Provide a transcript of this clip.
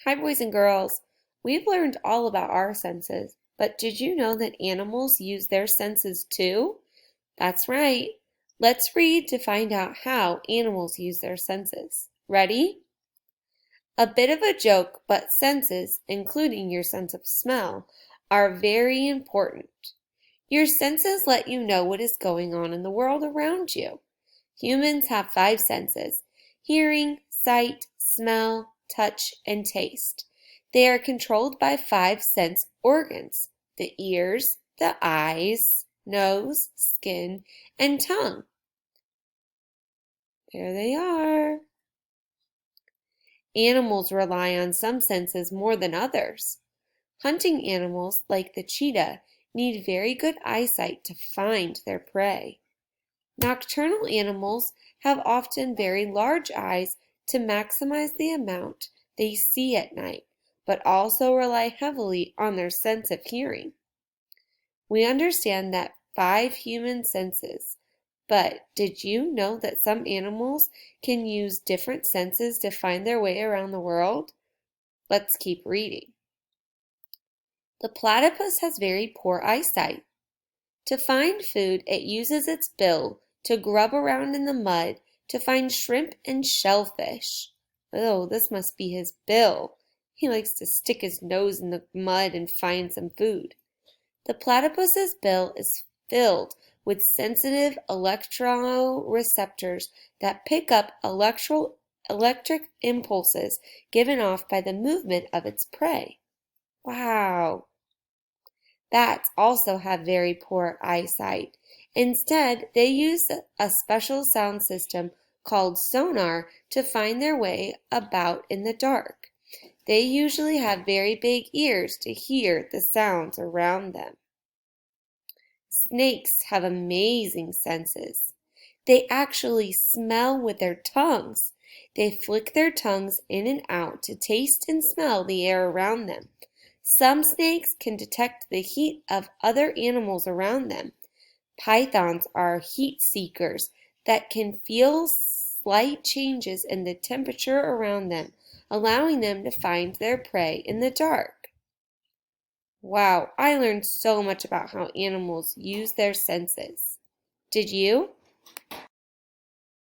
Hi, boys and girls. We've learned all about our senses, but did you know that animals use their senses too? That's right. Let's read to find out how animals use their senses. Ready? A bit of a joke, but senses, including your sense of smell, are very important. Your senses let you know what is going on in the world around you. Humans have 5 senses: hearing, sight, smell, touch, and taste. They are controlled by 5 sense organs: the ears, the eyes, nose, skin, and tongue. There they are. Animals rely on some senses more than others. Hunting animals, like the cheetah, need very good eyesight to find their prey. Nocturnal animals have often very large eyes to maximize the amount they see at night, but also rely heavily on their sense of hearing. We understand that 5 human senses, but did you know that some animals can use different senses to find their way around the world? Let's keep reading. The platypus has very poor eyesight. To find food, it uses its bill to grub around in the mud to find shrimp and shellfish. Oh, this must be his bill. He likes to stick his nose in the mud and find some food. The platypus's bill is filled with sensitive electroreceptors that pick up electric impulses given off by the movement of its prey. Wow! Bats also have very poor eyesight. Instead, they use a special sound system called sonar to find their way about in the dark. They usually have very big ears to hear the sounds around them. Snakes have amazing senses. They actually smell with their tongues. They flick their tongues in and out to taste and smell the air around them. Some snakes can detect the heat of other animals around them. Pythons are heat seekers that can feel slight changes in the temperature around them, allowing them to find their prey in the dark. Wow, I learned so much about how animals use their senses. Did you?